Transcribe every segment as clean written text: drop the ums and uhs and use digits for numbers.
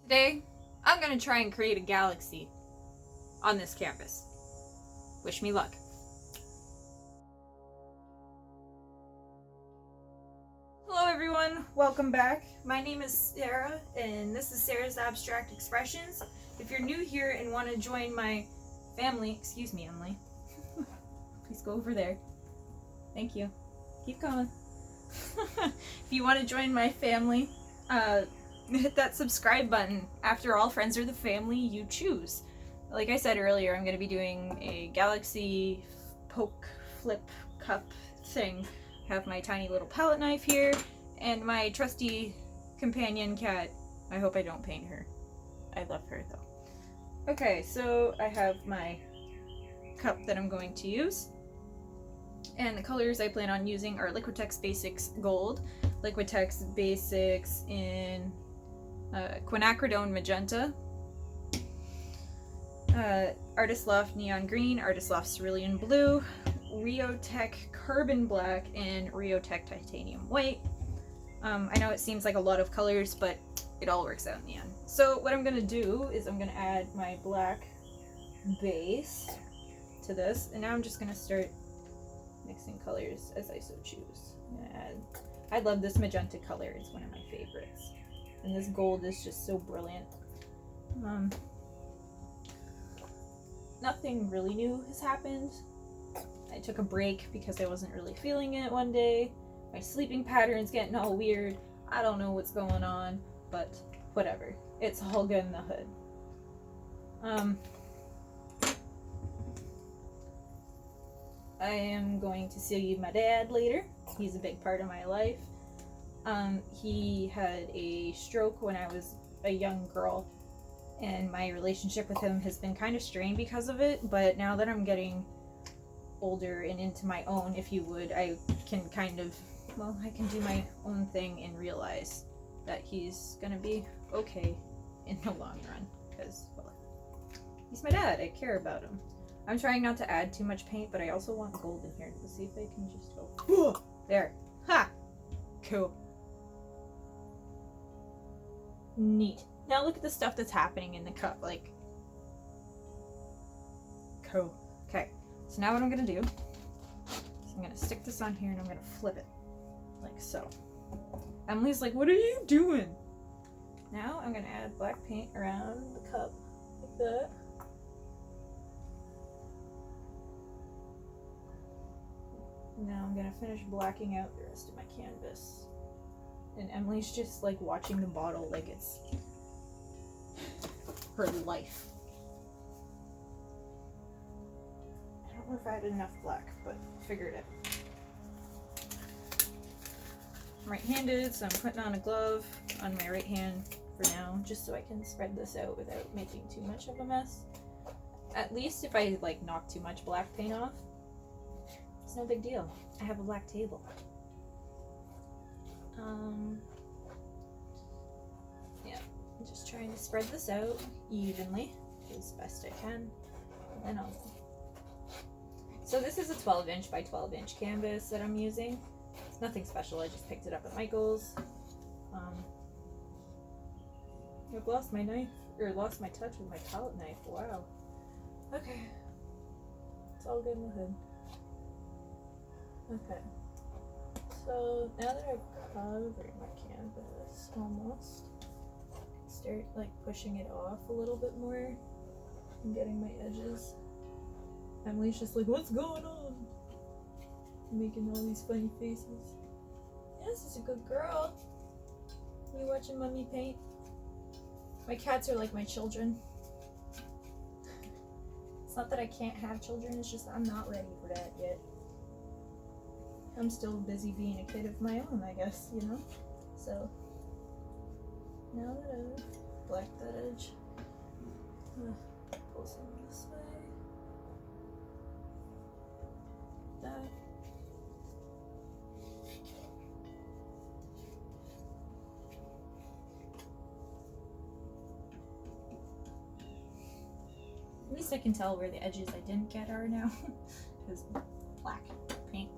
Today, I'm gonna try and create a galaxy on this canvas. Wish me luck. Hello everyone, welcome back. My name is Sara, and this is Sara's Abstract Expressions. If you're new here and want to join my family, excuse me, Emily. Please go over there. Thank you. Keep going. If you want to join my family, hit that subscribe button. After all, friends are the family you choose. Like I said earlier, I'm going to be doing a galaxy poke flip cup thing. I have my tiny little palette knife here, and my trusty companion cat. I hope I don't paint her. I love her though. Okay, so I have my cup that I'm going to use. And the colors I plan on using are Liquitex Basics Gold, Liquitex Basics in quinacridone Magenta, Artist Loft Neon Green, Artist Loft Cerulean Blue, Rheotech Carbon Black, and Rheotech Titanium White. I know it seems like a lot of colors, but it all works out in the end. So what I'm going to do is I'm going to add my black base to this, and now I'm just going to start mixing colors as I so choose. I love this magenta color, it's one of my favorites. And this gold is just so brilliant. Nothing really new has happened. I took a break because I wasn't really feeling it one day. My sleeping pattern's getting all weird. I don't know what's going on, but whatever. It's all good in the hood. I am going to see my dad later. He's a big part of my life. He had a stroke when I was a young girl, and my relationship with him has been kind of strained because of it, but now that I'm getting older and into my own, if you would, I can kind of, well, I can do my own thing and realize that he's gonna be okay in the long run, because, well, he's my dad. I care about him. I'm trying not to add too much paint, but I also want gold in here. Let's see if I can just go. There. Ha! Cool. Neat. Now look at the stuff that's happening in the cup. Like, cool. Okay. So now what I'm going to do is I'm going to stick this on here and I'm going to flip it. Like so. Emily's like, what are you doing? Now I'm going to add black paint around the cup. Like that. Now I'm gonna finish blacking out the rest of my canvas. And Emily's just like watching the bottle like it's her life. I don't know if I had enough black, but figured it. I'm right-handed, so I'm putting on a glove on my right hand for now, just so I can spread this out without making too much of a mess. At least if I like knock too much black paint off, it's no big deal. I have a black table. Yeah, I'm just trying to spread this out evenly as best I can. And then So this is a 12-inch by 12-inch canvas that I'm using. It's nothing special. I just picked it up at Michael's. I've lost my knife, or lost my touch with my palette knife. Wow. Okay. It's all good in the hood. Okay, so now that I've covered my canvas almost, I can start like pushing it off a little bit more and getting my edges. Emily's just like, what's going on? Making all these funny faces. Yes, it's a good girl. Are you watching Mommy paint? My cats are like my children. It's not that I can't have children, it's just I'm not ready for that yet. I'm still busy being a kid of my own, I guess, you know? So, now that I've blacked that edge, I'm gonna pull some this way. That. At least I can tell where the edges I didn't get are now, because black paint.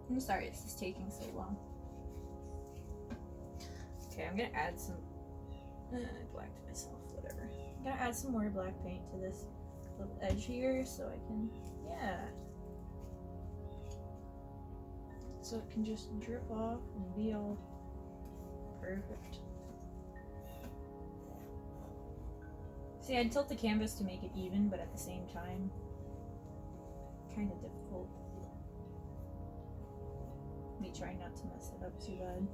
I'm sorry this is taking so long. Okay, I'm gonna add some I blacked myself, whatever. I'm gonna add some more black paint to this little edge here so I can, yeah. So it can just drip off and be all perfect. See, I'd tilt the canvas to make it even, but at the same time, kind of difficult. Me trying not to mess it up too bad.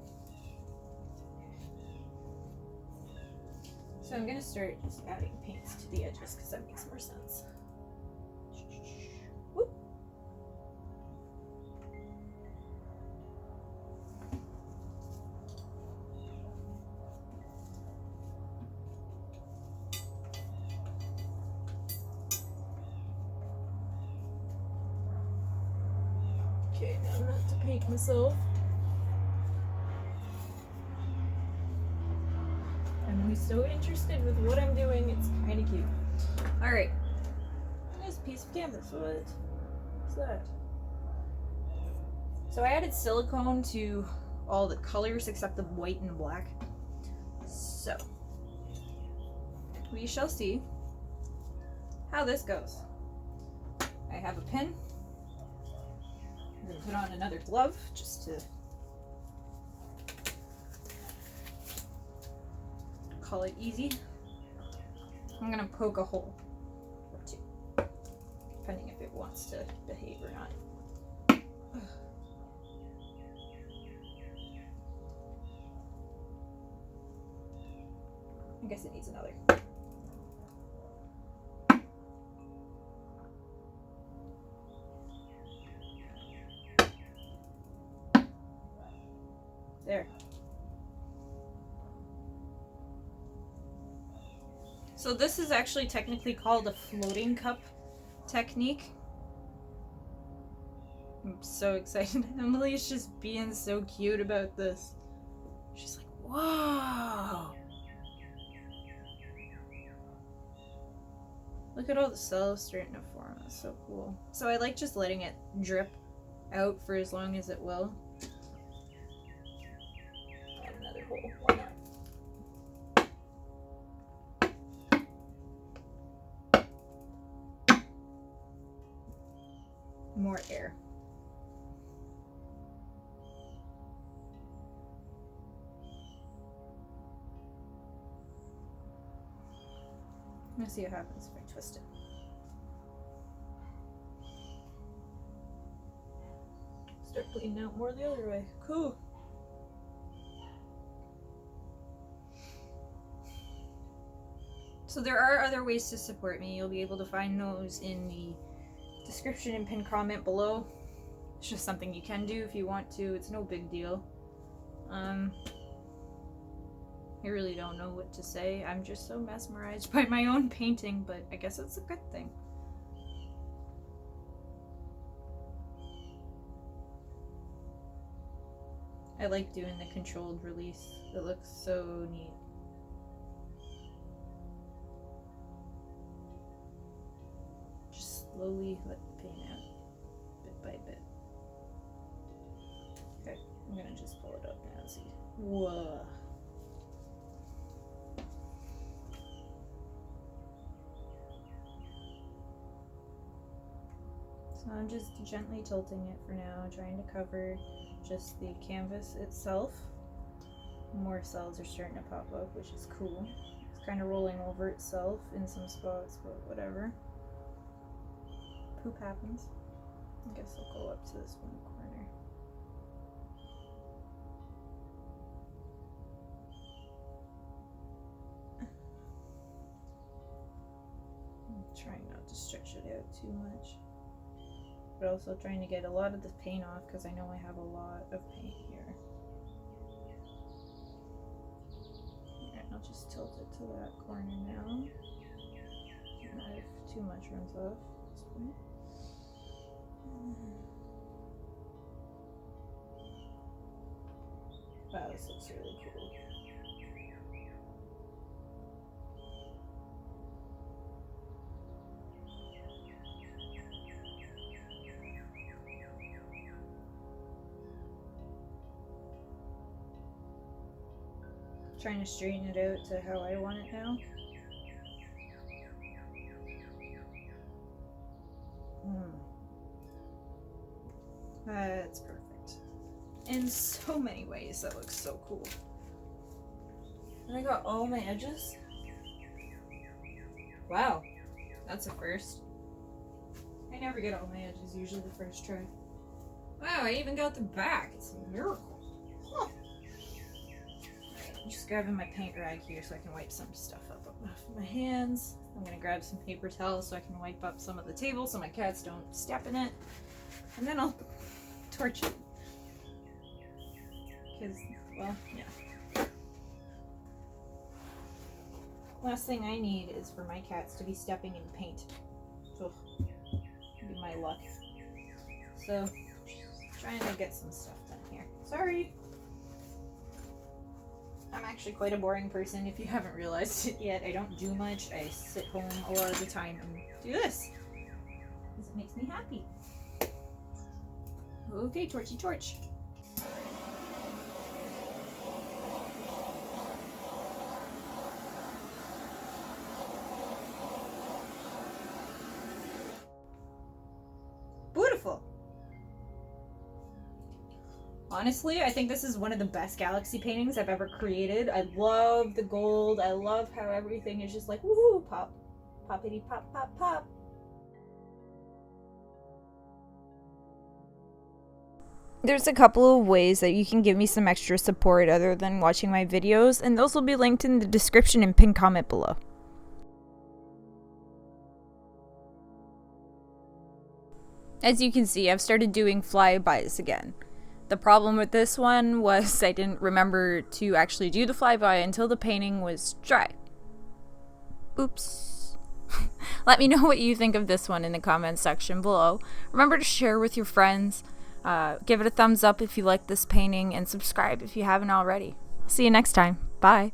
So I'm gonna start just adding paints to the edges because that makes more sense. Whoop. Okay, now not to paint myself. I'm so interested with what I'm doing, it's kind of cute. Alright. Nice piece of canvas. What's that? So I added silicone to all the colors except the white and black. So we shall see how this goes. I have a pin. I'm going to put on another glove just to call it easy. I'm gonna poke a hole or two, depending if it wants to behave or not. I guess it needs another. There. So this is actually technically called a floating cup technique. I'm so excited. Emily is just being so cute about this. She's like, whoa! Look at all the cells starting to form. That's so cool. So I like just letting it drip out for as long as it will. Add another hole. Why not? More air. I'm gonna see what happens if I twist it. Start bleeding out more the other way. Cool. So there are other ways to support me. You'll be able to find those in the description and pinned comment below. It's just something you can do if you want to. It's no big deal. I really don't know what to say. I'm just so mesmerized by my own painting, but I guess it's a good thing. I like doing the controlled release. It looks so neat. Just slowly let the paint out, bit by bit. Okay, I'm gonna just pull it up now and see. Whoa. So I'm just gently tilting it for now, trying to cover just the canvas itself. More cells are starting to pop up, which is cool. It's kind of rolling over itself in some spots, but whatever. Poop happens. I guess I'll go up to this one corner. I'm trying not to stretch it out too much. But also trying to get a lot of the paint off because I know I have a lot of paint here. Alright, I'll just tilt it to that corner now. Not if too much runs off at this point. Wow, this looks really cool. Trying to straighten it out to how I want it now. That's perfect. In so many ways, that looks so cool. And I got all my edges. Wow, that's a first. I never get all my edges, usually the first try. Wow, I even got the back. It's a miracle. Huh. Alright, I'm just grabbing my paint rag here so I can wipe some stuff up off my hands. I'm gonna grab some paper towels so I can wipe up some of the table so my cats don't step in it. And then I'll torch it. Because, well, yeah. Last thing I need is for my cats to be stepping in paint. So, be my luck. So, trying to get some stuff done here. Sorry. I'm actually quite a boring person if you haven't realized it yet. I don't do much. I sit home a lot of the time and do this. Because it makes me happy. Okay, torchy torch. Beautiful. Honestly, I think this is one of the best galaxy paintings I've ever created. I love the gold. I love how everything is just like, woohoo, pop, poppity, pop, pop, pop. There's a couple of ways that you can give me some extra support other than watching my videos, and those will be linked in the description and pinned comment below. As you can see, I've started doing flybys again. The problem with this one was I didn't remember to actually do the flyby until the painting was dry. Oops. Let me know what you think of this one in the comments section below. Remember to share with your friends. Give it a thumbs up if you like this painting, and subscribe if you haven't already. See you next time. Bye.